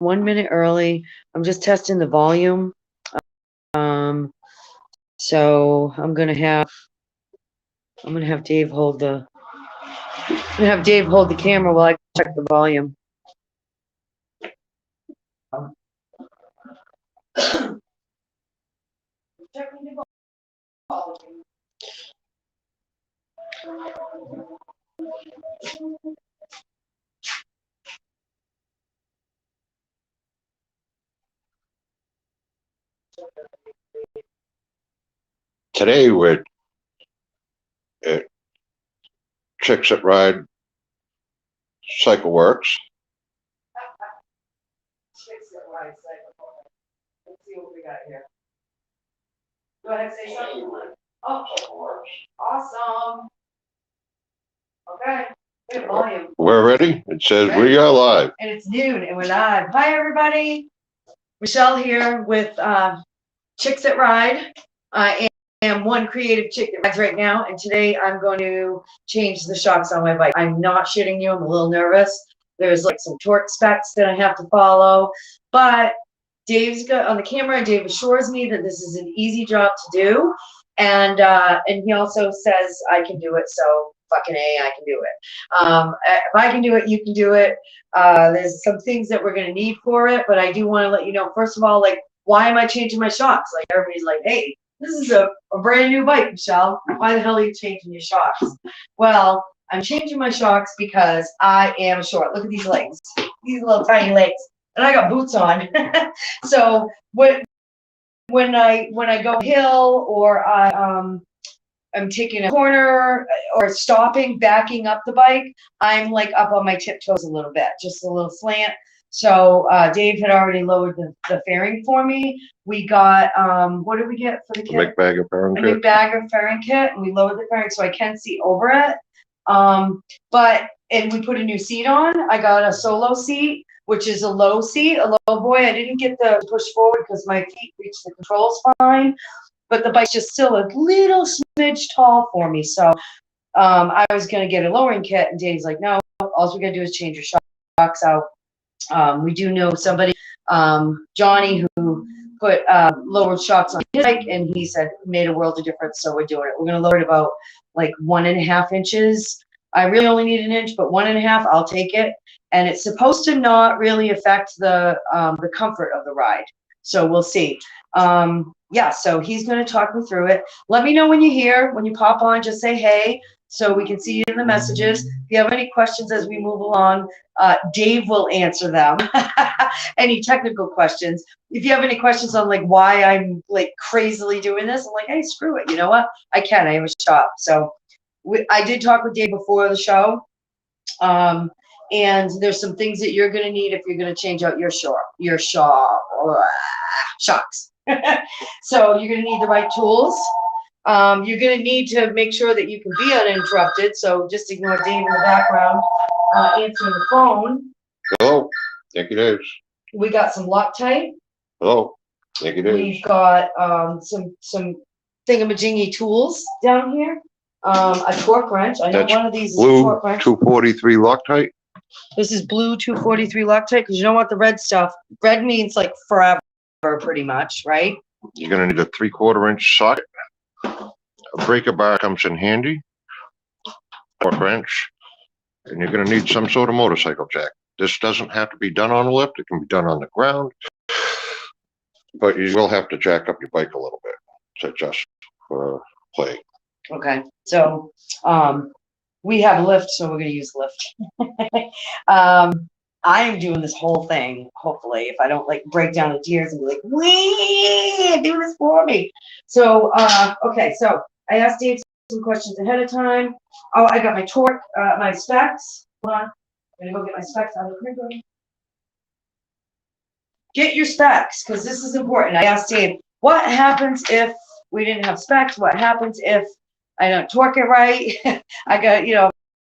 1 minute early. I'm just testing the volume. So I'm gonna have Dave hold the camera while I check the volume. Today we're at Chicks That Ride Cycle Works. Chicks That Ride Cycle. Let's see what we got here. Go ahead, say something. Oh, awesome. Okay. Good volume. We're ready. It says we are live. And it's noon and we're live. Hi, everybody. Michelle here with Chicks That Ride. I am one creative chick that rides right now, and today I'm going to change the shocks on my bike. I'm not shitting you. I'm a little nervous. There's like some torque specs that I have to follow, but Dave's got on the camera. Dave assures me that this is an easy job to do, and he also says I can do it. So fucking A, I can do it. If I can do it, you can do it. There's some things that we're gonna need for it, but I do want to let you know, first of all, like, why am I changing my shocks? Like, everybody's like, hey, this is a brand new bike, Michelle. Why the hell are you changing your shocks? Well, I'm changing my shocks because I am short. Look at these legs, these little tiny legs. And I got boots on. So when I go hill, or I'm taking a corner or stopping, backing up the bike, I'm like up on my tiptoes a little bit, just a little slant. So Dave had already lowered the fairing for me. We got what did we get for the kit? A big bag of fairing kit. A big bag of fairing kit, and we lowered the fairing so I can see over it. And we put a new seat on. I got a solo seat, which is a low seat, a low boy. I didn't get the push forward because my feet reach the controls fine, but the bike's just still a little smidge tall for me. So I was going to get a lowering kit, and Dave's like, no, all we got to do is change your shocks out. We do know somebody, Johnny, who put lowered shocks on his bike, and he said it made a world of difference, so we're doing it. We're going to lower it about like 1.5 inches. I really only need an inch, but 1.5, I'll take it. And it's supposed to not really affect the comfort of the ride. So we'll see. Yeah, so he's going to talk me through it. Let me know when you're here. When you pop on, just say hey, so we can see you in the messages. If you have any questions as we move along, Dave will answer them. Any technical questions. If you have any questions on like why I'm like crazily doing this, I'm like, hey, screw it. You know what? I can. I have a shop. So I did talk with Dave before the show. And there's some things that you're going to need if you're going to change out your shocks. So you're going to need the right tools. You're going to need to make sure that you can be uninterrupted. So just ignore Dave in the background answering the phone. Hello, Yankee Dave. We got some Loctite. Hello, Yankee Dave. We've got some thingamajiggy tools down here. A torque wrench. I know one of these is a torque wrench. 243 Loctite. This is blue 243 Loctite, because you know what, the red stuff, red means like forever pretty much, right? You're going to need a 3/4 inch socket. A breaker bar comes in handy. Torque wrench. And you're going to need some sort of motorcycle jack. This doesn't have to be done on a lift. It can be done on the ground. But you will have to jack up your bike a little bit to just play. Okay, so we have a lift, so we're going to use the lift. I am doing this whole thing, hopefully, if I don't like break down in tears and be like, wee, do this for me. So, okay, so I asked Dave some questions ahead of time. Oh, I got my torque, my specs. Hold on, I'm going to go get my specs out of the printer. Get your specs, because this is important. I asked Dave, what happens if we didn't have specs? What happens if I don't torque it right? I got,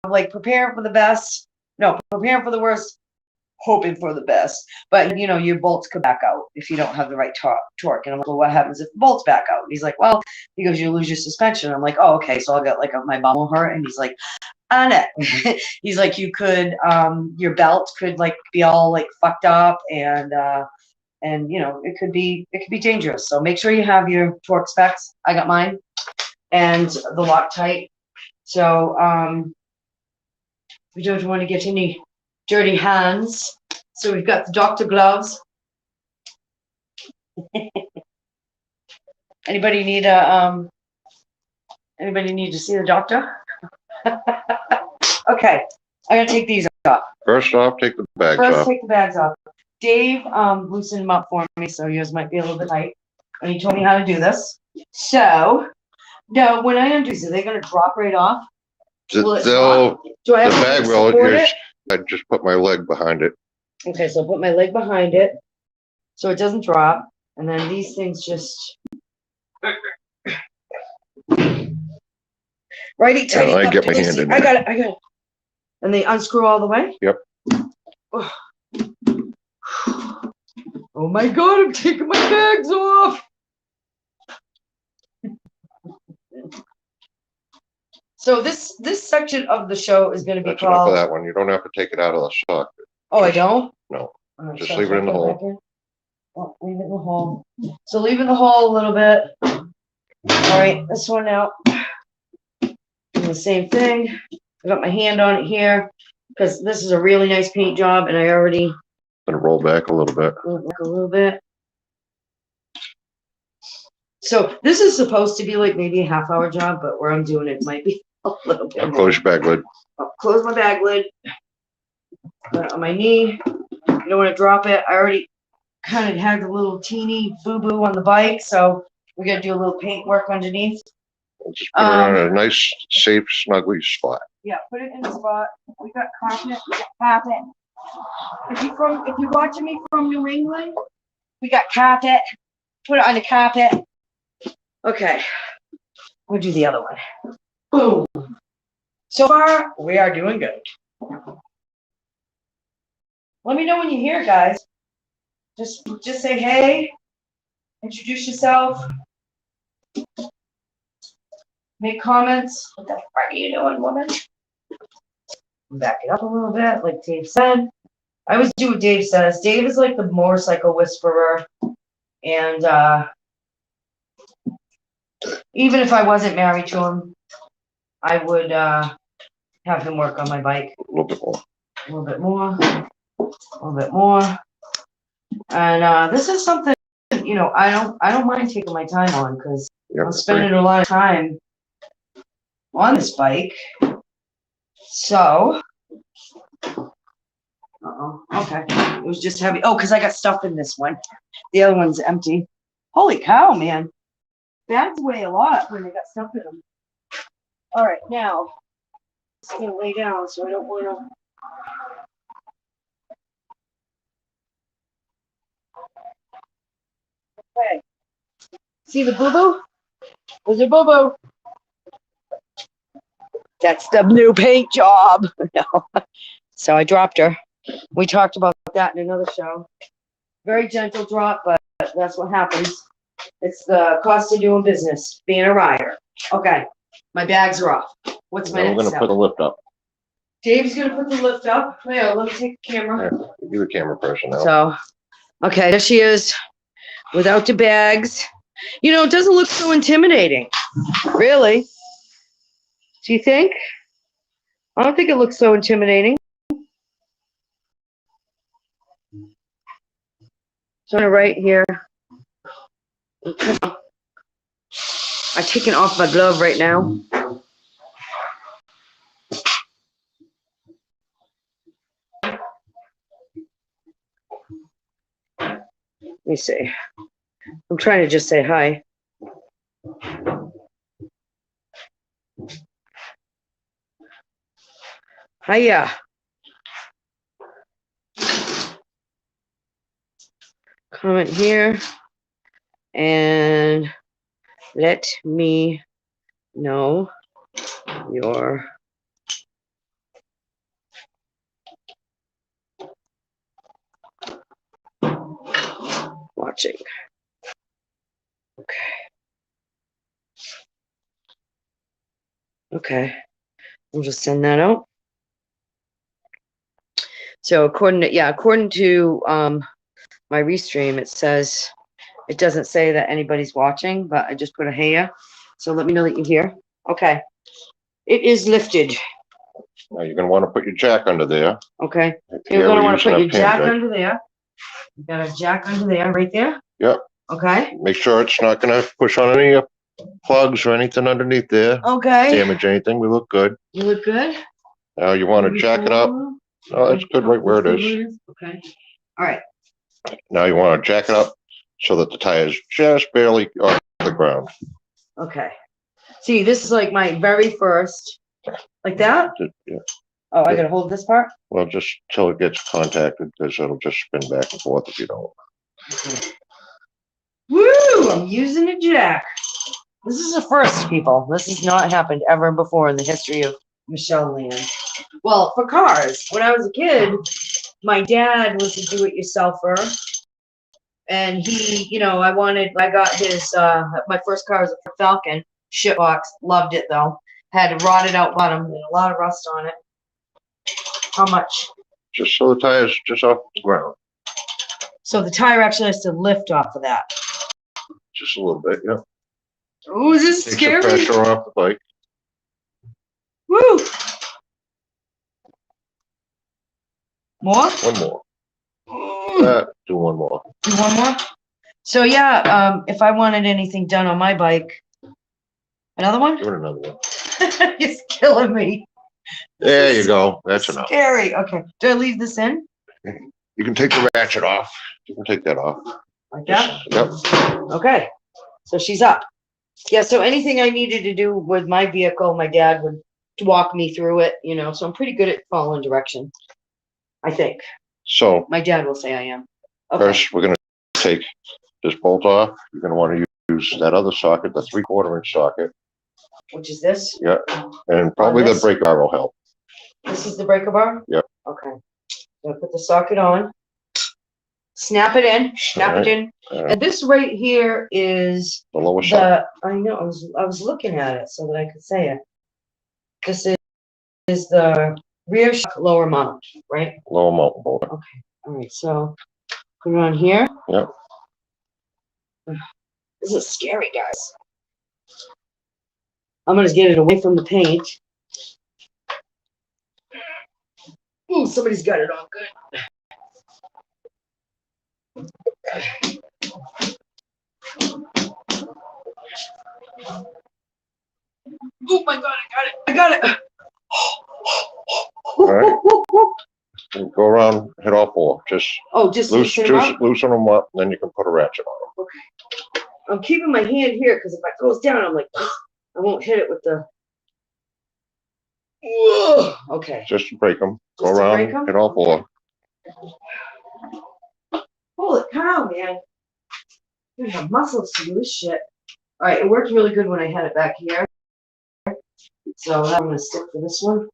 I'm like preparing for the best. No, preparing for the worst, hoping for the best. But, your bolts could back out if you don't have the right torque. And I'm like, well, what happens if the bolts back out? And he's like, well, he goes, you lose your suspension. I'm like, oh, okay. So I'll get like my bum will hurt. And he's like, on it. He's like, you could, your belt could like be all like fucked up, and you know, it could be dangerous. So make sure you have your torque specs. I got mine, and the Loctite. So we don't want to get any dirty hands. So we've got the doctor gloves. Anybody need to see the doctor? Okay, I gotta take these off. First off, take the bags First, off. take the bags off. Dave loosened them up for me, so yours might be a little bit tight. And he told me how to do this. So now, when I undo these, are they gonna drop right off? Will it drop? Do I have The to bag will, support it? I just put my leg behind it. Okay, so I'll put my leg behind it so it doesn't drop. And then these things just righty tighty. I get my hand in there. I got it. And they unscrew all the way? Yep. Oh, oh my God, I'm taking my bags off. So this section of the show is going to be That's enough of called. that one. You don't have to take it out of the sock. Oh, I don't? No. Oh, Just so leave it in the put hole. back in? Oh, leave it in the hole. So leave it in the hole a little bit. All right, this one out. And the same thing. I got my hand on it here because this is a really nice paint job, and I already Gonna roll back a little bit. went back a little bit. So this is supposed to be like maybe a half-hour job, but where I'm doing it might be a little bit Now more. close your bag lid. I'll close my bag lid. Put it on my knee. You don't want to drop it. I already kind of had the little teeny boo-boo on the bike, so we got to do a little paint work underneath. Just put it on a nice, safe, snuggly spot. Yeah, put it in the spot. We got carpet. We got carpet. If you're watching me from New England, we got carpet. Put it on the carpet. Okay. We'll do the other one. Boom. So far, we are doing good. Let me know when you're here, guys. Just say hey. Introduce yourself. Make comments. What the fuck are you doing, woman? Back it up a little bit, like Dave said. I always do what Dave says. Dave is like the motorcycle whisperer. And even if I wasn't married to him, I would have him work on my bike. A little bit more. A little bit more. A little bit more. And this is something, you know, I don't mind taking my time on because I'm spending a lot of time on this bike. So, okay. It was just heavy. Oh, because I got stuff in this one. The other one's empty. Holy cow, man. Bags weigh a lot when they got stuff in them. All right, now, I'm just going to lay down so I don't want to. Okay. See the boo-boo? There's a boo-boo. That's the new paint job. No. So I dropped her. We talked about that in another show. Very gentle drop, but that's what happens. It's the cost of doing business, being a rider. Okay, my bags are off. What's my Now we're next gonna step? put the lift up. Dave's gonna put the lift up. Yeah, let me take the camera. Yeah, you're the camera person now. So, okay, there she is, without the bags. You know, it doesn't look so intimidating, really. Do you think? I don't think it looks so intimidating. So I'm gonna write here. I'm taking off my glove right now. Let me see. I'm trying to just say hi. Hiya. Comment here and let me know your watching. Okay. Okay. We'll just send that out. So according to my restream, it says, it doesn't say that anybody's watching, but I just put a here. So let me know that you're here. Okay. It is lifted. Now you're gonna wanna put your jack under there. Okay. You're Here gonna we're want to using put a your jack pan jack. under there. You got a jack under there, right there? Yep. Okay. Make sure it's not gonna push on any plugs or anything underneath there. Okay. Damage anything. We look good. You look good. Now you wanna jack it up. Oh, that's good right where it That's is. good Okay. All right. Now you wanna jack it up so that the tire is just barely off the ground. Okay. See, this is like my very first, like that? Yeah. Oh, I gotta hold this part? Well, just till it gets contacted, because it'll just spin back and forth if you don't. Okay. Woo! I'm using a jack. This is a first, people. This has not happened ever before in the history of Michelle Land. Well, for cars, when I was a kid, my dad was a do-it-yourselfer. And he, I got his, my first car was a Falcon, shitbox, loved it though. Had a rotted out bottom and a lot of rust on it. How much? Just so the tire's just off the ground. So the tire actually has to lift off of that. Just a little bit, yeah. Oh, is this Take scary? some pressure off the bike. Woo! More? One more. Do one more. Do one more? So yeah, if I wanted anything done on my bike, another one? Give it another one. It's killing me. There you go. That's enough. Scary. Okay. Do I leave this in? You can take the ratchet off. You can take that off. Like that? Yep. Okay. So she's up. Yeah, so anything I needed to do with my vehicle, my dad would walk me through it, so I'm pretty good at following direction. I think. So My dad will say I am. Okay. first, we're gonna take this bolt off. You're gonna want to use that other socket, the 3/4 inch socket. Which is this? Yeah. And probably the this? breaker bar will help. This is the breaker bar? Yep. Okay. So I put the socket on. Snap it in. Snap it in. And this right here is The lower socket. I know, I was looking at it so that I could say it. This is the rear shock lower mount, right? Lower mount bolt. Okay. All right. So put it on here. Yep. This is scary, guys. I'm gonna get it away from the paint. Ooh, somebody's got it on good. Oh my God, I got it. All right. Go around, hit all four. Just Just loosen them up, and then you can put a ratchet on them. Okay. I'm keeping my hand here because if it goes down, I'm like, I won't hit it with the. Whoa. Okay. Just to break them. Go Just to around, break 'em? hit all four. Holy cow, man. I have muscles to do this shit. All right, it worked really good when I had it back here. So I'm going to stick to this one.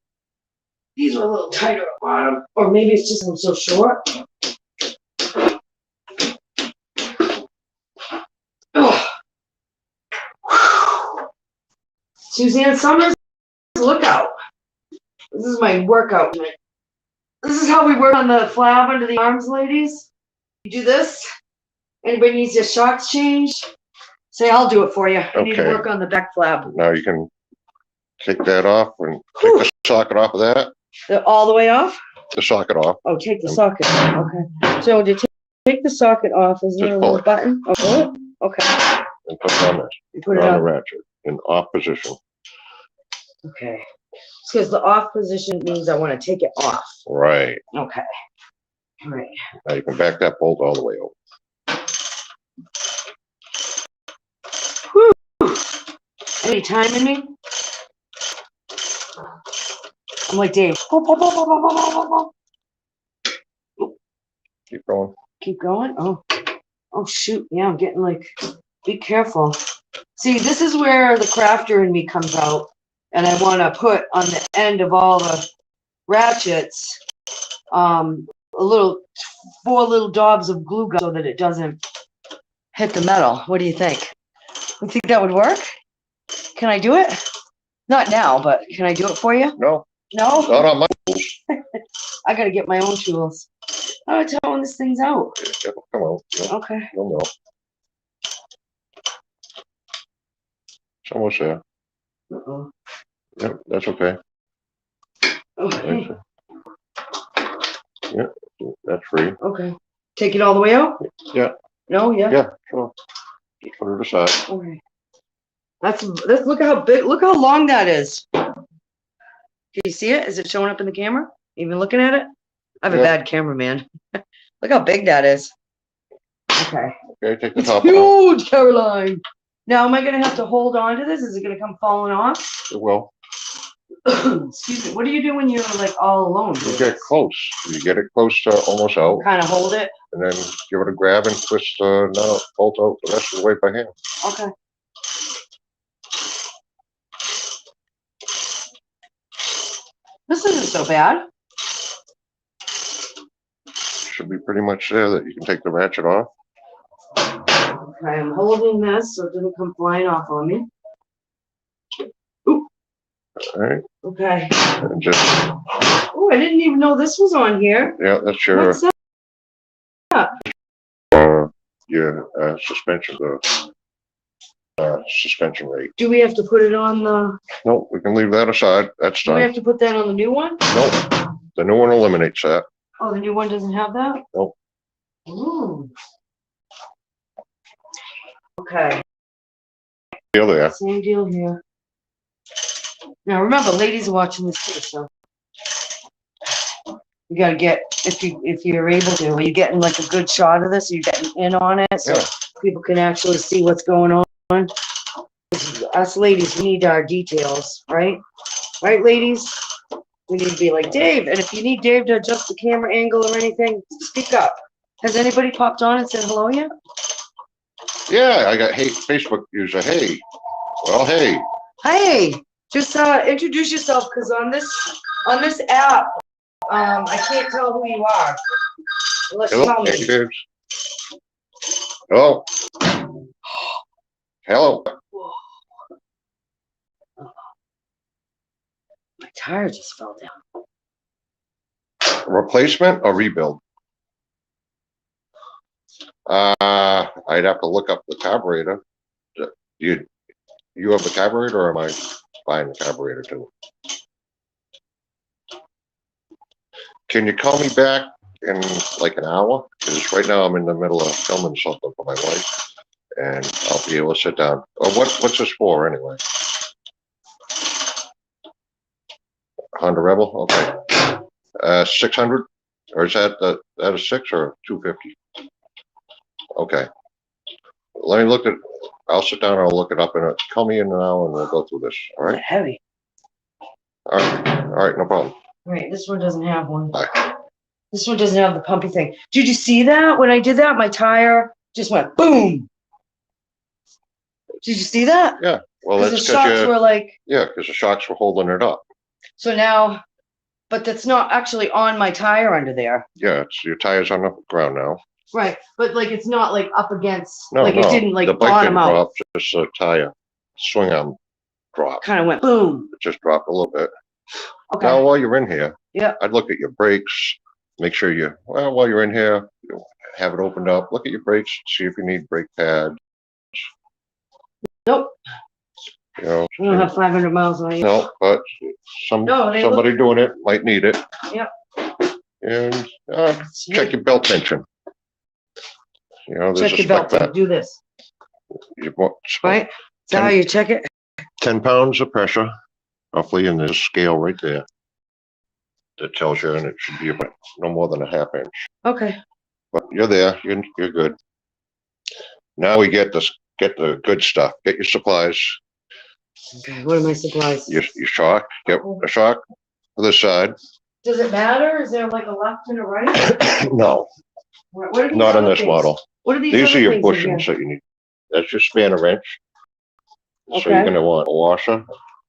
These are a little tighter at bottom. Or maybe it's just I'm so short. Oh. Suzanne Summers, look out. This is my workout. This is how we work on the flab under the arms, ladies. You do this. Anybody needs their shocks changed? Say, I'll do it for you. I need to Okay. work on the back flab. Now you can take that off and take the socket off of that. All the way off? The socket off. Oh, take the socket off. Okay. So to take the socket off, is there a Just pull little it. button? Oh, pull it? Okay. And put it on this. You put it on the on. ratchet in off position. Okay. Because the off position means I want to take it off. Right. Okay. All right. Now you can back that bolt all the way over. Whew. Any time in me? I'm like Dave. Keep going. Keep going. Oh shoot. Yeah, I'm getting like, be careful. See, this is where the crafter in me comes out. And I want to put on the end of all the ratchets, four little daubs of glue gun so that it doesn't hit the metal. What do you think? You think that would work? Can I do it? Not now, but can I do it for you? No, No? not on my tools. I gotta get my own tools. Oh, it's throwing this thing's out. Yeah, come on. Yeah, Okay. no. It's almost there. Uh-oh. Yep, that's okay. Okay. Yeah, that's free. Okay. Take it all the way out? Yeah. No, yeah? Yeah, sure. Just put it aside. Okay. That's look how big, look how long that is. Can you see it? Is it showing up in the camera? Even looking at it? I have a Yeah. bad cameraman. Look how big that is. Okay. Okay, take the It's top off. huge, Caroline. Now, am I gonna have to hold on to this? Is it gonna come falling off? It will. Excuse me. What do you do when you're like all alone? You get close. You get it close to almost out, Kind of hold it. and then give it a grab and twist the nut, bolt out the rest of the way by hand. Okay. This isn't so bad. Should be pretty much there that you can take the ratchet off. Okay, I'm holding this so it doesn't come flying off on me. Oop. All right, Okay. and just, Oh, I didn't even know this was on here. yeah, that's your, What's that? suspension, suspension rate. Do we have to put it on the, No, we can leave that aside. That's do we done. have to put that on the new one? Nope, the new one eliminates that. Oh, the new one doesn't have that? Nope. Ooh. Okay, Deal there. same deal here. Now, remember, ladies are watching this too, so. You gotta get, if you're able to, are you getting like a good shot of this? Are you getting in on it? So Yeah. people can actually see what's going on? Us ladies, we need our details, right? Right, ladies? We need to be like Dave, and if you need Dave to adjust the camera angle or anything, speak up. Has anybody popped on and said hello yet? Yeah, I got, hey, Facebook user, hey. Well, hey. Hey, just introduce yourself, because on this app, I can't tell who you are. Unless you Hello, tell Yankee me. Dave. Hello. Hello. My tire just fell down. Replacement or rebuild? I'd have to look up the carburetor. You have the carburetor, or am I buying the carburetor too? Can you call me back in like an hour? Because right now I'm in the middle of filming something for my wife, and I'll be able to sit down. Or what's this for anyway? Honda Rebel, okay. 600, or is that a 6 or 250? Okay. Let me look at. I'll sit down and I'll look it up, and call me in an hour and we'll go through this. All right. Heavy. All right, no problem. Right, this one doesn't have one. Bye. This one doesn't have the pumpy thing. Did you see that? When I did that, my tire just went boom. Did you see that? Yeah. Well, Because the that's shocks because were like, yeah, because the shocks were holding it up. so now, but that's not actually on my tire under there. Yeah, it's your tires on the ground now. Right, but like it's not like up against, No, like no, it didn't like the bike bottom didn't out. drop, just the tire swing arm dropped. Kind of went boom. It just dropped a little bit. Okay. Now, while you're in here, Yeah. I'd look at your brakes. Make sure while you're in here, you have it opened up. Look at your brakes. See if you need brake pads. Nope. You know. I don't have 500 miles on it. No, but somebody doing it might need it. Yep. And check your belt tension. You know, there's Check a your belt. spec that Do this. you want. Right? Is that how you check it? 10 pounds of pressure, roughly, and there's a scale right there that tells you, and it should be about no more than a ½ inch. Okay. But you're there. You're good. Now we get the good stuff. Get your supplies. Okay. What are my supplies? Your shock. Get a shock for this side. Does it matter? Is there like a left and a right? No, What are these not on other this things? model. What are these These other are your things in bushings here? that you need. That's your spanner wrench. So Okay. you're gonna want a washer.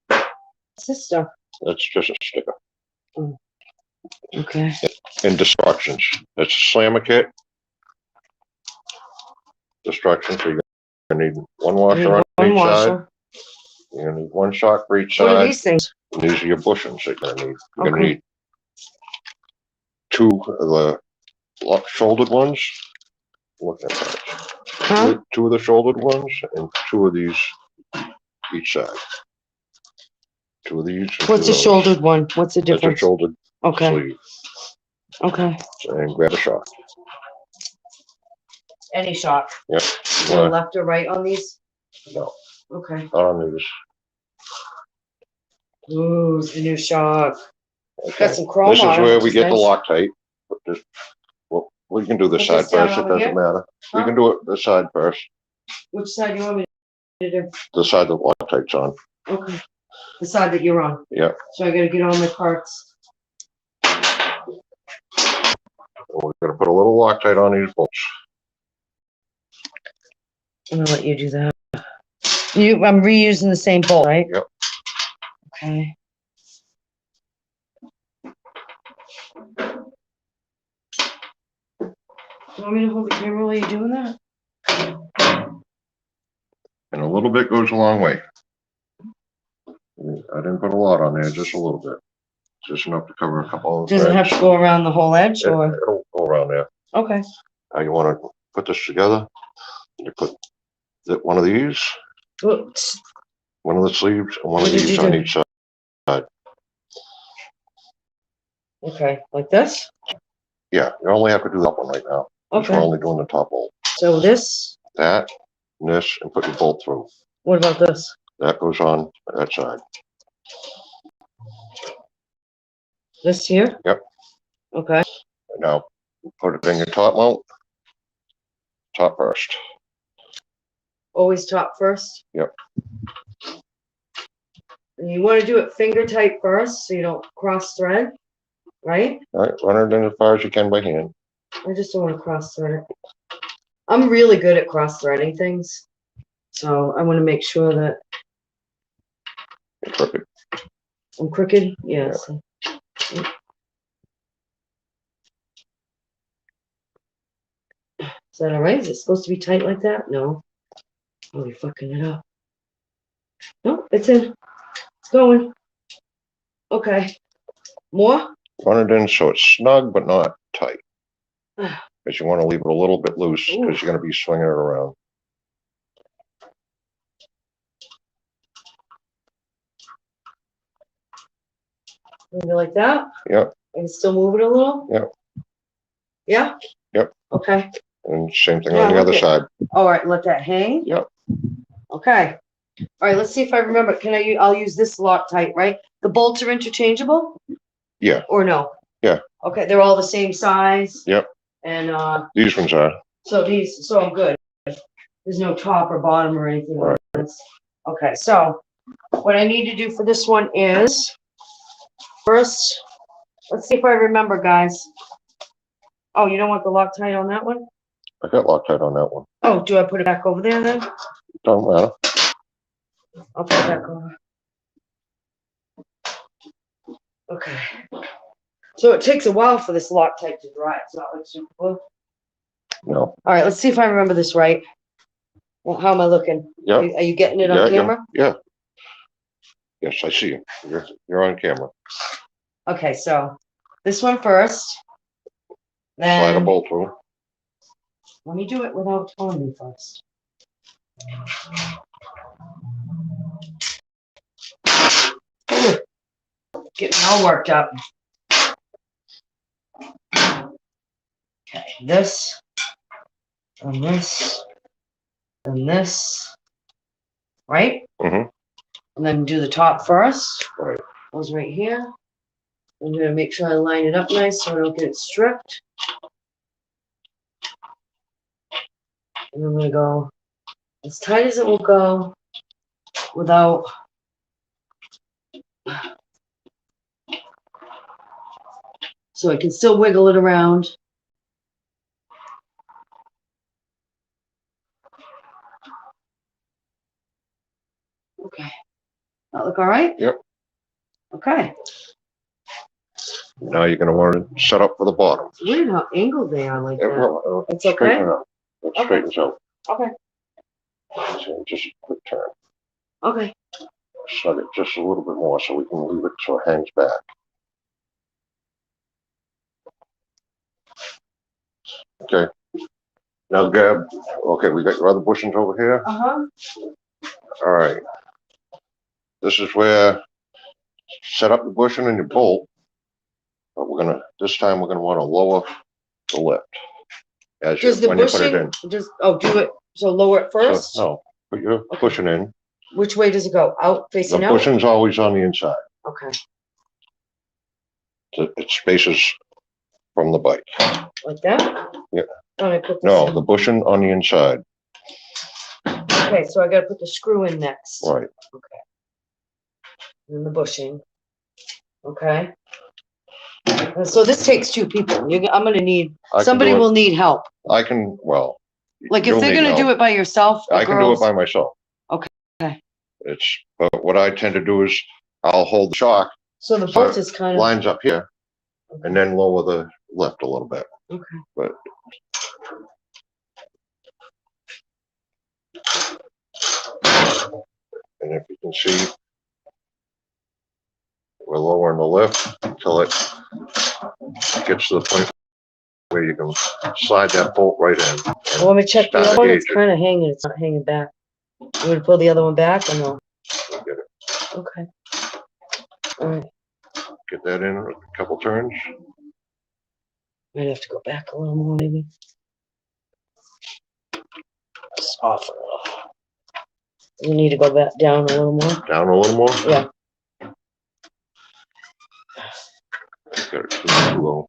What's this stuff? That's just a sticker. Okay. And destructions. That's a slammer kit. Destructions. So you're gonna need one washer on One each side. washer. You're gonna need one shock for each What are side. these things? And these are your bushings that you're gonna need. You're gonna Okay. need two of the shouldered ones. Look at that. Huh? Two of the shouldered ones and two of these each side. Two of these. And What's two a of those. shouldered one? What's the That's a difference? shouldered Okay. sleeve. Okay. And grab a shock. Any shock? Yep. No left or right on these? No. Okay. Not on these. Ooh, it's a new shock. Okay. Got some chrome This is on it, where which we is get the nice. Loctite. But this, well, we can do this Put side this down first. It over doesn't here? matter. We Huh? can do it this side first. Which side do you want me to do? The side that Loctite's on. Okay. The side that you're on. Yeah. So I gotta get all my parts. We're gonna put a little Loctite on these bolts. I'm gonna let you do that. I'm reusing the same bolt, right? Yep. Okay. You want me to hold the camera while you're doing that? And a little bit goes a long way. I didn't put a lot on there, just a little bit. Just enough to cover a couple of Does it have to go around the whole edge or? It'll go around there. Okay. Now you wanna put this together. You put one of these, Oops. one of the sleeves, and one What of did these you on do? each side. Okay, like this? Yeah, you only have to do that one right now. Because Okay. we're only doing the top bolt. So this, That, and this, and put your bolt through. what about this? That goes on that side. This here? Yep. Okay. Now, put it in your top mount. Top first. Always top first? Yep. And you want to do it finger tight first so you don't cross thread, right? All right, run it in as far as you can by hand. I just don't want to cross thread it. I'm really good at cross threading things. So I want to make sure that You're crooked. I'm crooked. Yes. Is that all right? Is it supposed to be tight like that? No. Oh, you're fucking it up. No, it's in. It's going. Okay. More? Run it in so it's snug but not tight. Because you want to leave it a little bit loose because you're going to be swinging it around. Maybe like that? Yep. I can still move it a little? Yep. Yeah? Yep. Okay. And same thing Yeah, on the look other at- side. All right, let that hang. Yep. Okay. All right, let's see if I remember. I'll use this Loctite, right? The bolts are interchangeable? Yeah. Or no? Yeah. Okay, they're all the same size? Yep. And These ones are. so I'm good. There's no top or bottom or anything like that. Okay, so what I need to do for this one is first, let's see if I remember, guys. Oh, you don't want the Loctite on that one? I got Loctite on that one. Oh, do I put it back over there then? Don't matter. I'll put it back over. Okay. So it takes a while for this Loctite to dry. It's not like super glue. No. All right, let's see if I remember this right. Well, how am I looking? Yeah. Are you getting it on camera? Yeah. Yes, I see you. You're on camera. Okay, so this one first. Slide a Then bolt through. let me do it without telling me first. Getting all worked up. Okay, this, and this, and this, right? Mm-hmm. And then do the top first. Right. Goes right here. I'm gonna make sure I line it up nice so I don't get it stripped. And I'm gonna go as tight as it will go without so I can still wiggle it around. Okay. That look all right? Yep. Okay. Now you're going to want to set up for the bottom. It's weird how angled they are like It that. will. It's okay? Straighten it out. It Okay. straightens out. Okay. So just a quick turn. Okay. snug it just a little bit more so we can leave it so it hangs back. Okay. Now, Gab, okay, we got your other bushings over here. Uh-huh. All right. This is where set up the bushing and your bolt, but this time we're gonna want to lower the lift when you put it in. Do it, so lower it first? So, no, put your bushing in. Which way does it go? Out, facing The out? bushing's always on the inside. Okay. It spaces from the bike. Like that? Yeah. Oh, I put this No, in. the bushing on the inside. Okay, so I gotta put the screw in next. Right. Okay. And the bushing. Okay. So this takes two people. I'm gonna need, somebody will need help. I can, well. Like if they're gonna do it by yourself, I can do it by myself. Okay. But what I tend to do is I'll hold the shock. So the bolt is kind of. Lines up here and then lower the lift a little bit. Okay. But. And if you can see, we're lowering the lift until it gets to the point where you can slide that bolt right in. Well, let me check the other one. It's kind of hanging. It's not hanging back. You want to pull the other one back or no? Get it. Okay. All right. Get that in a couple turns. Might have to go back a little more, maybe. Just off a little. You need to go back down a little more. Down a little more? Yeah. Got it too low.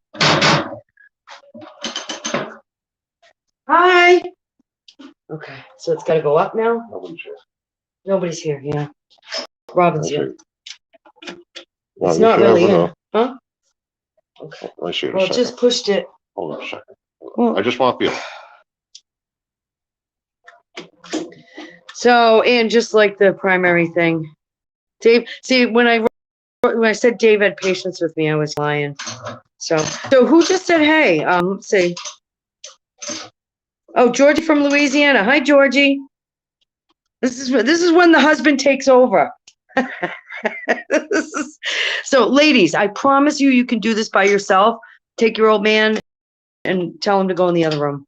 Hi. Okay, so it's got to go up now. Nobody's here. Nobody's here. Yeah. Robin's here. It's not really in, huh? Okay. I see it. Well, just pushed it. Hold on a second. I just want to feel. So, and just like the primary thing, Dave, see, when I said Dave had patience with me, I was lying. So who just said, hey, let's see. Oh, Georgie from Louisiana. Hi, Georgie. This is when the husband takes over. So ladies, I promise you can do this by yourself. Take your old man and tell him to go in the other room.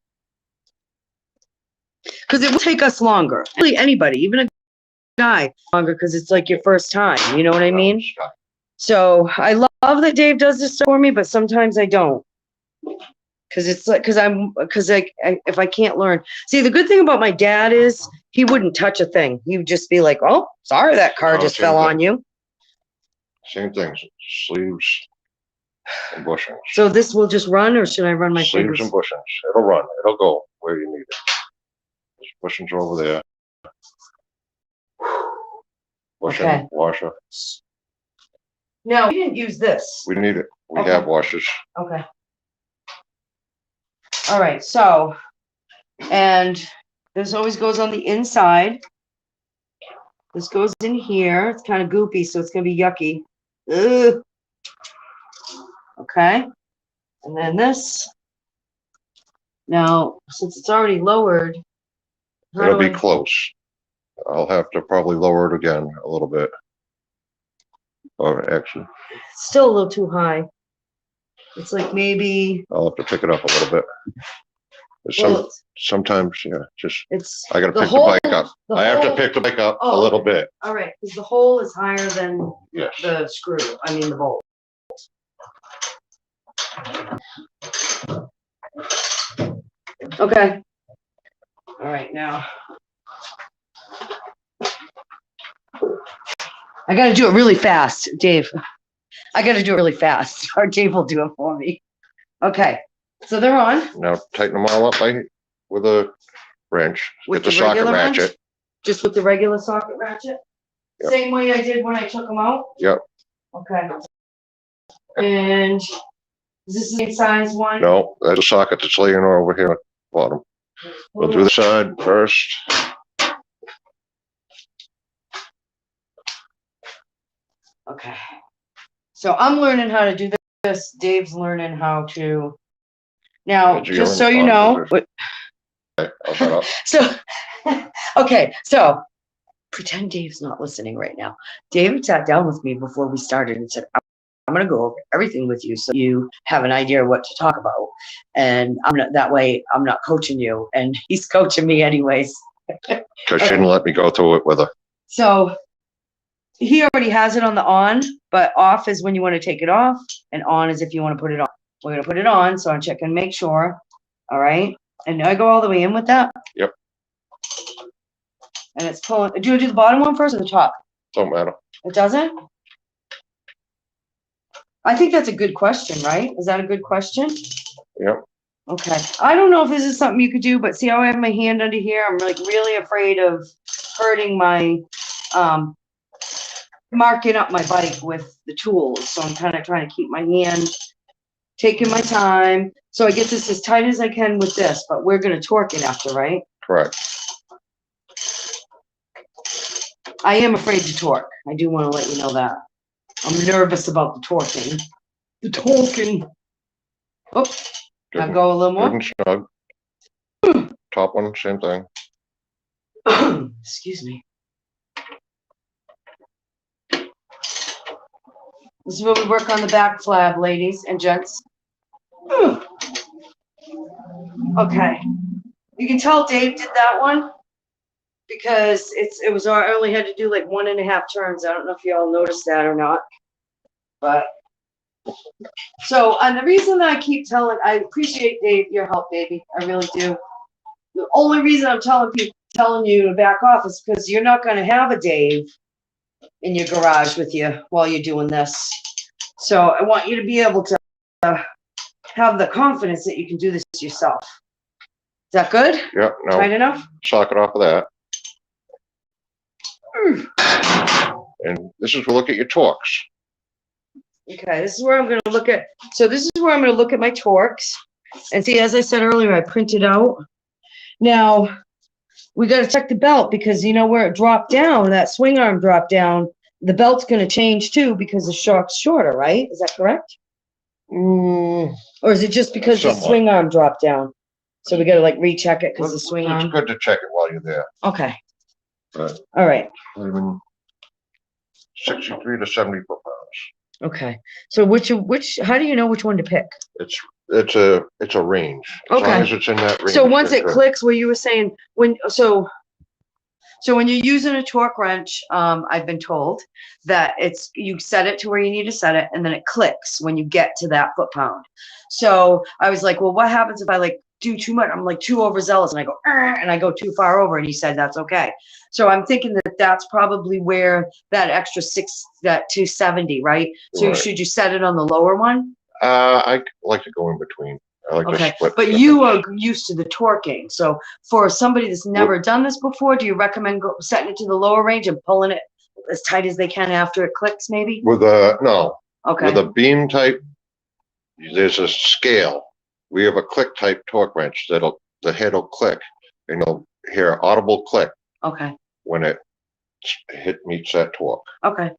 Because it will take us longer. Really, anybody, even a guy, longer because it's like your first time. You know what I mean? So I love that Dave does this for me, but sometimes I don't. Because it's like, if I can't learn. See, the good thing about my dad is he wouldn't touch a thing. He would just be like, oh, sorry, that car just fell on you. Same thing, sleeves and bushings. So this will just run, or should I run my fingers? Sleeves and bushings. It'll run. It'll go where you need it. Bushings are over there. Bushing, Okay. washer. No, we didn't use this. We need it. We Okay. have washers. Okay. All right, so, and this always goes on the inside. This goes in here. It's kind of goopy, so it's going to be yucky. Ugh. Okay. And then this. Now, since it's already lowered. It'll be close. I'll have to probably lower it again a little bit. Or actually. It's still a little too high. It's like maybe. I'll have to pick it up a little bit. Sometimes, yeah, I gotta pick the bike up. I have to pick the bike up a little bit. All right, because the hole is higher than Yes. the screw, the bolt. Okay. All right, now. I gotta do it really fast, Dave. I gotta do it really fast, or Dave will do it for me. Okay, so they're on. Now tighten them all up with a wrench. With Get the the socket regular wrench? ratchet. Just with the regular socket ratchet? Yep. Same way I did when I took them out? Yep. Okay. And is this the same size one? No, that's a socket that's laying over here at the bottom. We'll do the side first. Okay. So I'm learning how to do this. Dave's learning how to. Now, just so you know. Okay, I'll shut up. So, okay, so pretend Dave's not listening right now. David sat down with me before we started and said, I'm going to go over everything with you so you have an idea of what to talk about. And that way I'm not coaching you. And he's coaching me anyways. Because she didn't let me go through it with her. So he already has it on the on, but off is when you want to take it off, and on is if you want to put it on. We're going to put it on, so I'm checking, make sure. All right. And I go all the way in with that. Yep. And it's pulling. Do you do the bottom one first or the top? Don't matter. It doesn't? I think that's a good question, right? Is that a good question? Yep. Okay. I don't know if this is something you could do, but see how I have my hand under here? I'm like really afraid of hurting my, marking up my bike with the tools. So I'm kind of trying to keep my hand, taking my time. So I get this as tight as I can with this, but we're going to torque it after, right? Correct. I am afraid to torque. I do want to let you know that. I'm nervous about the torquing. The torquing. Oh, I'll go a little Good more. and snug. Top one, same thing. Excuse me. This is where we work on the back flab, ladies and gents. Okay. You can tell Dave did that one because I only had to do like 1.5 turns. I don't know if y'all noticed that or not. But so, and the reason that I keep telling, I appreciate Dave, your help, baby. I really do. The only reason I'm telling you to back off is because you're not going to have a Dave in your garage with you while you're doing this. So I want you to be able to have the confidence that you can do this yourself. Is that good? Yep. No. Tight enough? Sock it off of that. And this is, we'll look at your torques. Okay, this is where I'm going to look at. So this is where I'm going to look at my torques. And see, as I said earlier, I printed out. Now, we got to check the belt because you know where it dropped down, that swing arm dropped down, the belt's going to change too because the shock's shorter, right? Is that correct? Or is it just because the swing arm dropped down? So we got to like recheck it because the swing arm. It's good to check it while you're there. Okay. But all right. 63 to 70 foot-pounds. Okay. So how do you know which one to pick? It's a range. As long as it's in that range. So once it clicks, where you were saying so when you're using a torque wrench, I've been told that you set it to where you need to set it, and then it clicks when you get to that foot-pound. So I was like, well, what happens if I like do too much? I'm like too overzealous, and I go and I go too far over, and he said that's okay. So I'm thinking that that's probably where that extra that 270, right? So Right. should you set it on the lower one? I like to go in between. I like to split. But you are used to the torquing. So for somebody that's never done this before, do you recommend setting it to the lower range and pulling it as tight as they can after it clicks, maybe? With a beam type, there's a scale. We have a click type torque wrench the head will click, and you'll hear an audible click. Okay. When it meets that torque. Okay.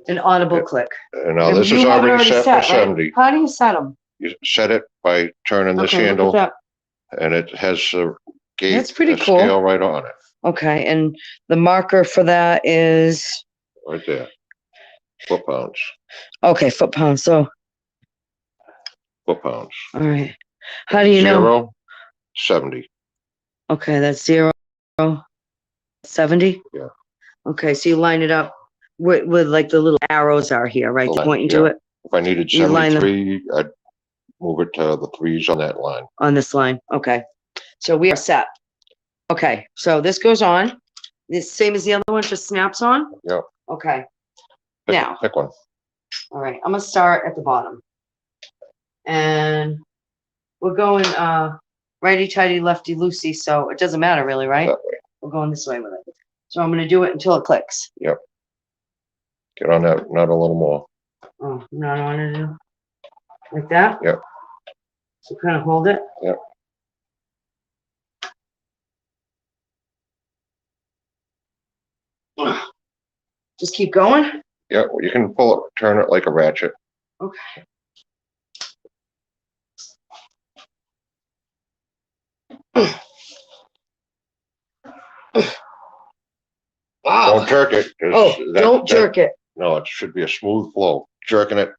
An audible click. And now this is already set for 70. Right? How do you set them? You set it by turning this handle, and it has a gauge. That's pretty cool. Scale right on it. Okay, and the marker for that is right there. Foot-pounds. Okay, foot-pounds. So foot-pounds. All right. How do you know? 0, 70. Okay, that's 0, 70. Yeah. Okay, so you line it up with like the little arrows are here, right? Pointing to it. If I needed 73, I'd move it to the 3s on that line. On this line. Okay. So we are set. Okay. So this goes on. This same as the other one, just snaps on? Yep. Okay. Now. Pick one. All right. I'm going to start at the bottom. And we're going righty-tighty, lefty-loosey, so it doesn't matter really, right? That way. We're going this way with it. So I'm going to do it until it clicks. Yep. Get on that nut a little more. Oh, not on it. Like that? Yep. So kind of hold it. Yep. Just keep going? Yeah, well, you can pull it, turn it like a ratchet. Okay. Don't jerk it. 'Cause Oh, don't jerk it. No, it should be a smooth flow. Jerking it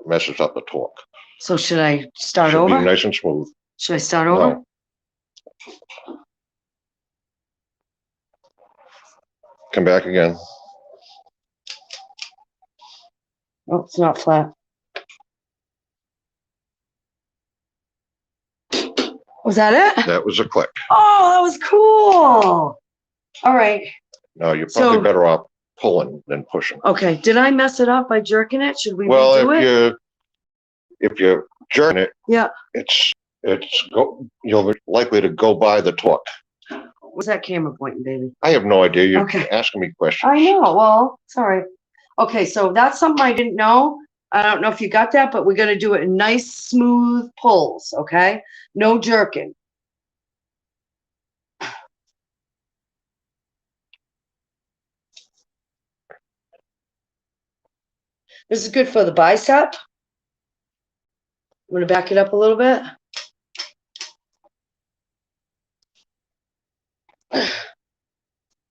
messes up the torque. So should I start Should be over? nice and smooth. Should I start over? No. Come back again. Oh, it's not flat. Was that it? That was a click. Oh, that was cool. All right. No, you're probably So- better off pulling than pushing. Okay. Did I mess it up by jerking it? Should we Well, redo it? if you're jerking it, Yeah. you'll be likely to go by the torque. What's that camera pointing, baby? I have no idea. You're Okay. asking me questions. I know. Well, it's all right. Okay, so that's something I didn't know. I don't know if you got that, but we're gonna do it in nice, smooth pulls, okay? No jerking. This is good for the bicep. I'm gonna back it up a little bit.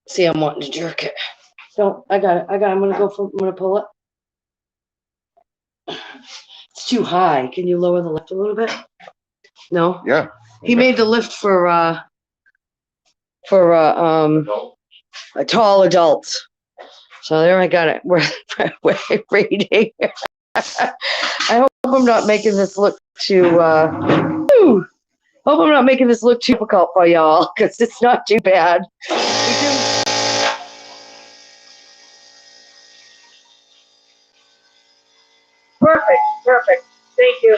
See, I'm wanting to jerk it. Don't, I got it, I'm gonna pull it. It's too high. Can you lower the lift a little bit? No? Yeah. He made the lift for tall adults. So there I got it. We're reading. I hope I'm not making this look too hope I'm not making this look too difficult for y'all, because it's not too bad. Perfect. Thank you.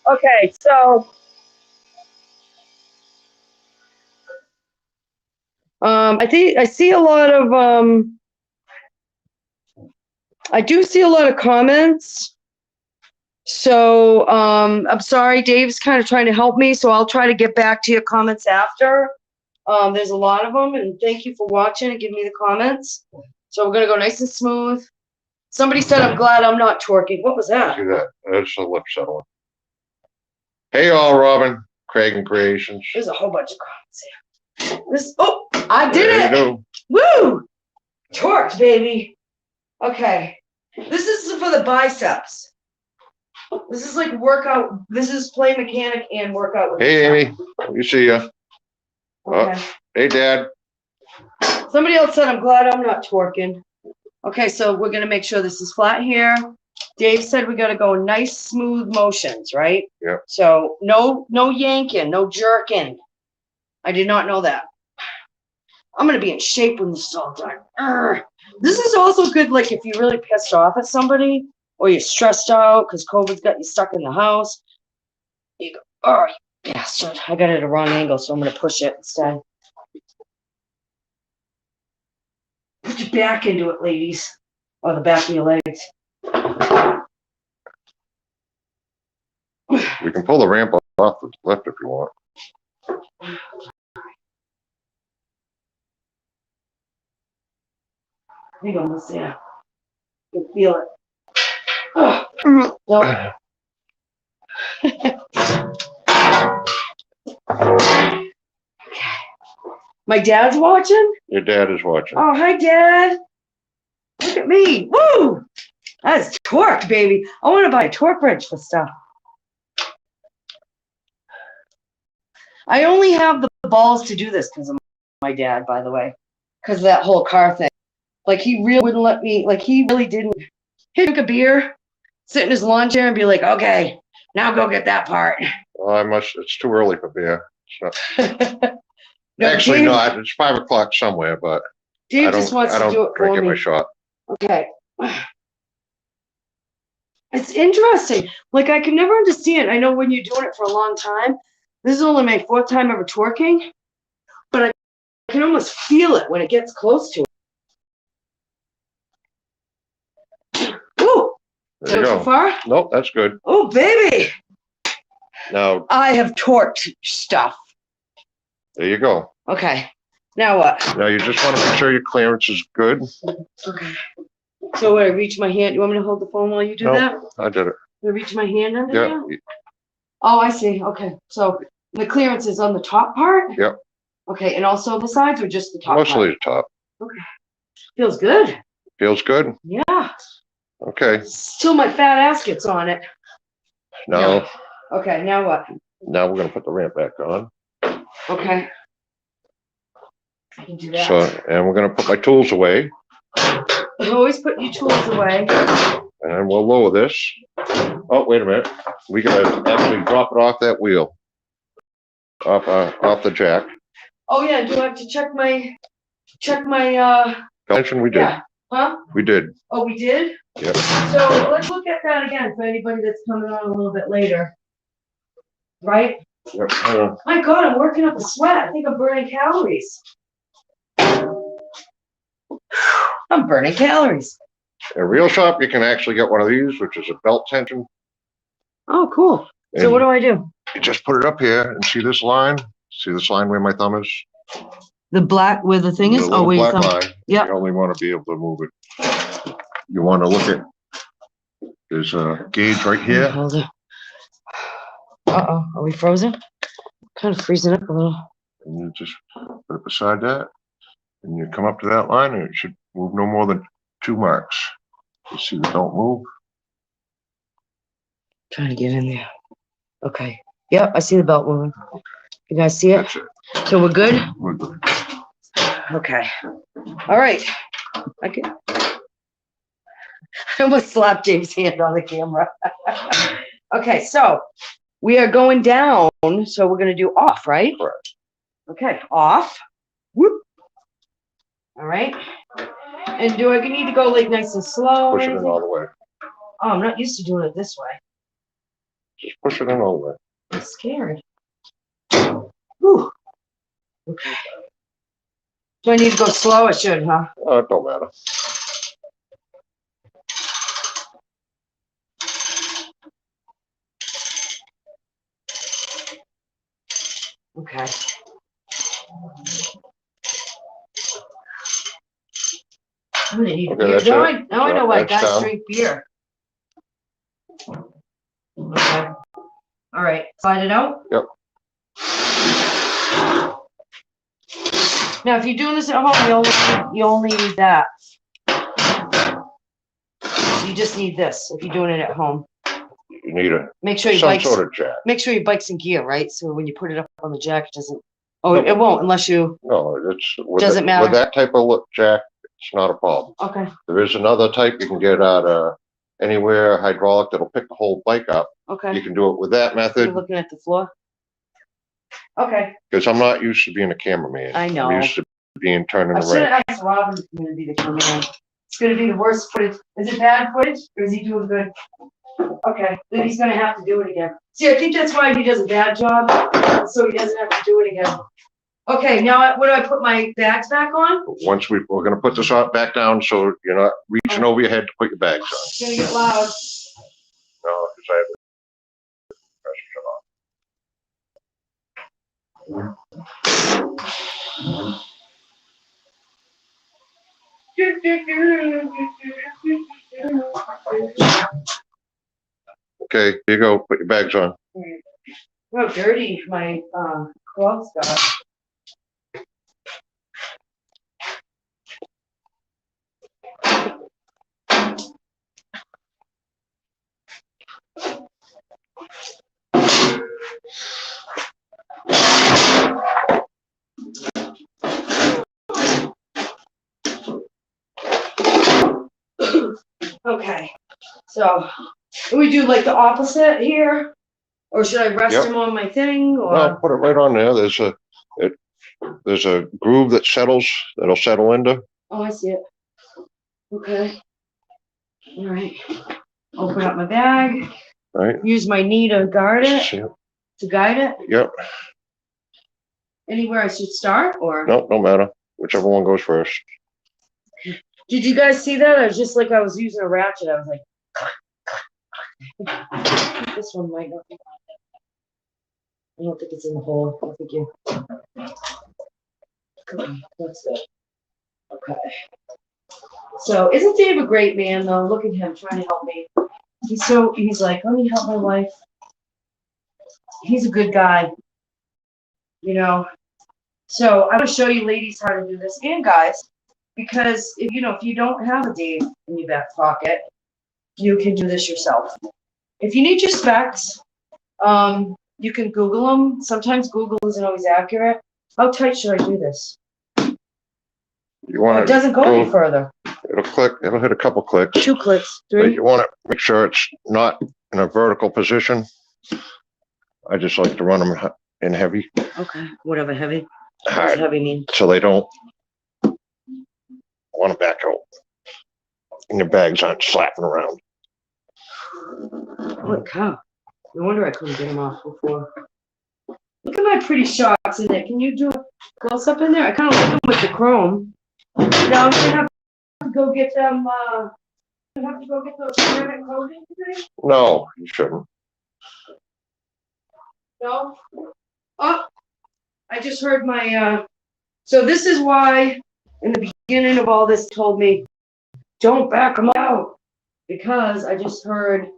Okay, so I think I see a lot of I do see a lot of comments. So I'm sorry, Dave's kind of trying to help me, so I'll try to get back to your comments after. There's a lot of them, and thank you for watching and giving me the comments. So we're gonna go nice and smooth. Somebody said, I'm glad I'm not twerking. What was that? Do that. That's a lip settling. Hey, all, Robin. Craig and Creations. There's a whole bunch of comments here. Oh, I did There it! you go. Woo! Torqued, baby. Okay. This is for the biceps. This is like workout. This is play mechanic and workout. with Hey, yourself. Amy. You see ya. Okay. Hey, Dad. Somebody else said, I'm glad I'm not twerking. Okay, so we're gonna make sure this is flat here. Dave said we gotta go nice, smooth motions, right? Yeah. So no yanking, no jerking. I did not know that. I'm gonna be in shape when this is all done. Urgh. This is also good, like if you're really pissed off at somebody or you're stressed out because COVID's got you stuck in the house. You go, oh, you bastard. I got it at a wrong angle, so I'm gonna push it instead. Put your back into it, ladies. Or the back of your legs. We can pull the ramp off the left if you want. I think almost there. You can feel it. Oh, no. My dad's watching? Your dad is watching. Oh, hi, Dad. Look at me. Woo! That's torque, baby. I want to buy a torque wrench for stuff. I only have the balls to do this because of my dad, by the way. Because of that whole car thing. Like, he really wouldn't let me, like, he really didn't. He'd drink a beer, sit in his lawn chair and be like, okay, now go get that part. Well, it's too early for beer. So. No, Actually, Dave, no, it's 5 o'clock somewhere, but Dave I just wants I to do it don't drink for at my me. shop. Okay. It's interesting. Like, I can never understand. I know when you're doing it for a long time, this is only my 4th time ever twerking, but I can almost feel it when it gets close to it. Ooh! There you Go too go. far? Nope, that's good. Oh, baby! Now, I have torqued stuff. there you go. Okay. Now what? Now you just want to make sure your clearance is good. Okay. So when I reach my hand, you want me to hold the phone while you do No. that? I did it. I reach my hand under Yeah. there? Oh, I see. Okay. So the clearance is on the top part? Yep. Okay, and also the sides or just the top part? Mostly the top. Okay. Feels good. Feels good? Yeah. Okay. Till my fat ass gets on it. Now, Okay, now what? now we're gonna put the ramp back on. Okay. I can do that. So, and we're gonna put my tools away. Always put your tools away. And we'll lower this. Oh, wait a minute. We gotta actually drop it off that wheel. Off the jack. Oh yeah, do I have to check my Mention we did. yeah. Huh? We did. Oh, we did? Yep. So let's look at that again for anybody that's coming on a little bit later. Right? Yep. My God, I'm working up a sweat. I think I'm burning calories. I'm burning calories. In Real Shop, you can actually get one of these, which is a belt tension. Oh, cool. So And what do I do? you just put it up here and see this line? See this line where my thumb is? The black where the thing is? The Oh, little wait. black line. Yep. You only want to be able to move it. You want to look at, there's a gauge right here. Hold it. Uh-oh, are we frozen? Kind of freezing up a little. And you just put it beside that. And you come up to that line and it should move no more than 2 marks. You see the don't move. Trying to get in there. Okay. Yep, I see the belt moving. You guys see it? That's it. So we're good? We're good. Okay. All right. I can. I almost slapped James' hand on the camera. Okay, so we are going down. So we're going to do off, right? Correct. Okay, off. Whoop. All right. And do I need to go like nice and slow? Push it in all the way. Oh, I'm not used to doing it this way. Just push it in all the way. I'm scared. Whew. Okay. Do I need to go slow? I should, huh? It don't matter. Okay. I'm gonna need Okay, beer. that's Now, it. I know why That's guys down. drink beer. Okay. All right. Slide it out. Yep. Now, if you're doing this at home, you only need that. You just need this if you're doing it at home. You need Make sure your some bike's sort of jack. make sure your bike's in gear, right? So when you put it up on the jack, it doesn't. Oh, it won't unless you. No, it's Doesn't matter. With that type of jack, it's not a problem. Okay. There is another type you can get out of anywhere hydraulic that'll pick the whole bike up. Okay. You can do it with that method. You're looking at the floor. Okay. Because I'm not used to being a cameraman. I know. I'm used to being turning I the should wrench. have asked Robin if he's gonna be the cameraman. It's gonna be the worst footage. Is it bad footage or is he doing good? Okay, then he's gonna have to do it again. See, I think that's why he does a bad job, so he doesn't have to do it again. Okay, now what do I put my bags back on? Once we're going to put this back down so you're not reaching over your head to put your bags on. It's gonna get loud. No, because I have to press shut off. Okay, here you go. Put your bags on. How dirty my clothes got. Okay, so we do like the opposite here, or should I rest Yep. him on my thing, or? Well, put it right on there. There's a groove that that'll settle into. Oh, I see it. Okay. All right. Open up my bag. Right. Use my knee to guard it, Yep. to guide it. Yep. Anywhere I should start, or? No, don't matter. Whichever one goes first. Did you guys see that? I was just like I was using a ratchet. I was like, this one might not be. I don't think it's in the hole. I think you. That's it. Okay. So isn't Dave a great man though? Look at him trying to help me. He's like, let me help my wife. He's a good guy. You know, So I want to show you ladies how to do this, and guys, because if you don't have a Dave in your back pocket, you can do this yourself. If you need your specs, you can Google them. Sometimes Google isn't always accurate. How tight should I do this? You want It doesn't go any further. It'll click. It'll hit a couple clicks. 2 clicks, But 3. you want to make sure it's not in a vertical position. I just like to run them in heavy. Okay, whatever, heavy. What does Hard, heavy mean? so they don't want to back out. And your bags aren't slapping around. Holy cow. No wonder I couldn't get them off before. Look at my pretty shots in there. Can you do a close up in there? I kind of like them with the chrome. Now I'm gonna have to go get them. I'm gonna have to go get those ceramic coatings today. No, you shouldn't. No. Oh, I just heard my. So this is why, in the beginning of all this, told me, don't back them out, because I just heard.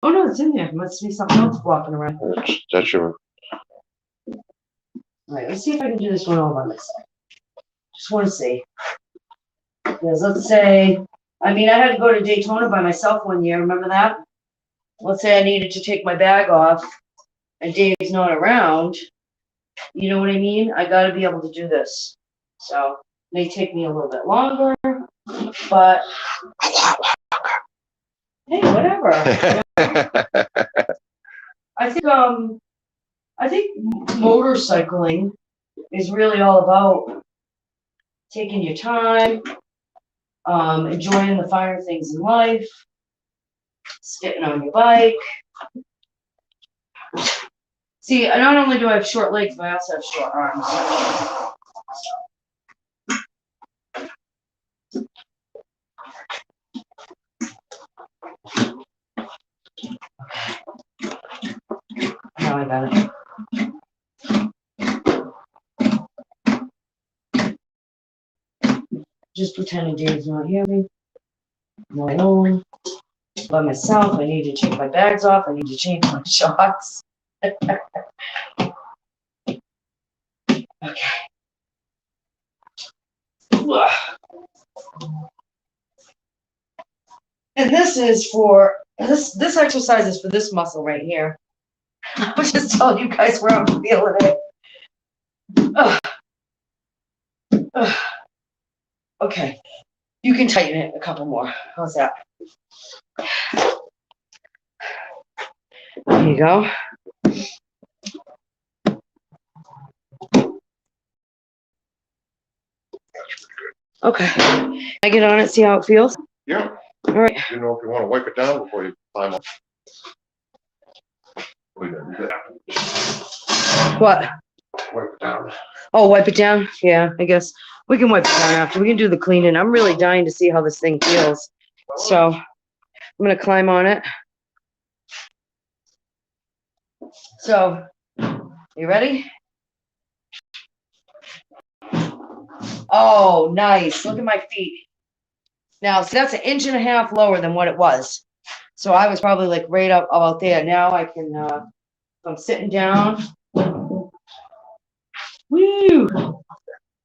Oh no, it's in there. Must be something else flopping around. That's your. All right, let's see if I can do this one all by myself. Just want to see. Because let's say, I mean, I had to go to Daytona by myself one year. Remember that? Let's say I needed to take my bag off and Dave's not around. You know what I mean? I got to be able to do this. So it may take me a little bit longer, but hey, whatever. I think motorcycling is really all about taking your time, enjoying the finer things in life, sitting on your bike. See, not only do I have short legs, but I also have short arms. Now I got it. Just pretending Dave's not hearing. I'm alone. By myself. I need to take my bags off. I need to change my shocks. Okay. And this is for this exercise is for this muscle right here. I was just telling you guys where I'm feeling it. Okay, you can tighten it a couple more. How's that? There you go. Okay. Can I get on it, see how it feels? Yeah. All right. You know, if you want to wipe it down before you climb up. We gotta do that. What? Wipe it down. Oh, wipe it down? Yeah, I guess we can wipe it down after. We can do the cleaning. I'm really dying to see how this thing feels. So I'm going to climb on it. So, you ready? Oh, nice. Look at my feet. Now, so that's 1.5 inches lower than what it was. So I was probably like right up about there. Now I can, I'm sitting down. Woo!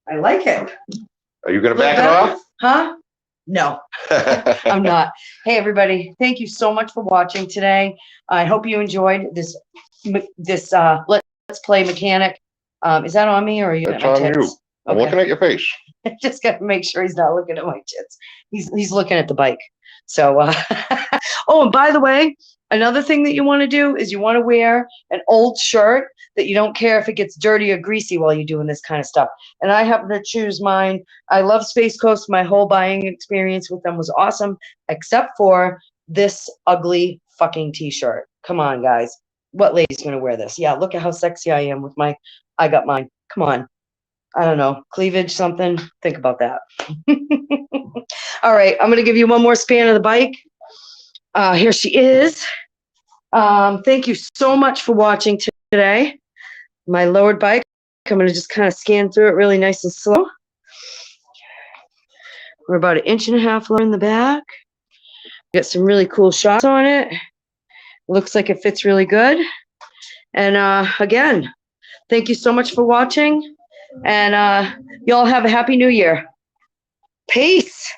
I like it. Are you gonna back it off? Huh? No, I'm not. Hey, everybody. Thank you so much for watching today. I hope you enjoyed this Let's Play Mechanic. Is that on me or are you It's at my on tits? you. I'm Okay. looking at your face. Just got to make sure he's not looking at my tits. He's looking at the bike. So, oh, and by the way, another thing that you want to do is you want to wear an old shirt that you don't care if it gets dirty or greasy while you're doing this kind of stuff. And I happen to choose mine. I love Space Coast. My whole buying experience with them was awesome, except for this ugly fucking t-shirt. Come on, guys. What lady's going to wear this? Yeah, look at how sexy I am with I got mine. Come on. I don't know, cleavage, something. Think about that. All right, I'm going to give you one more span of the bike. Here she is. Thank you so much for watching today. My lowered bike. I'm going to just kind of scan through it really nice and slow. We're about 1.5 inches lower in the back. Got some really cool shots on it. Looks like it fits really good. And again, thank you so much for watching. And y'all have a happy new year. Peace.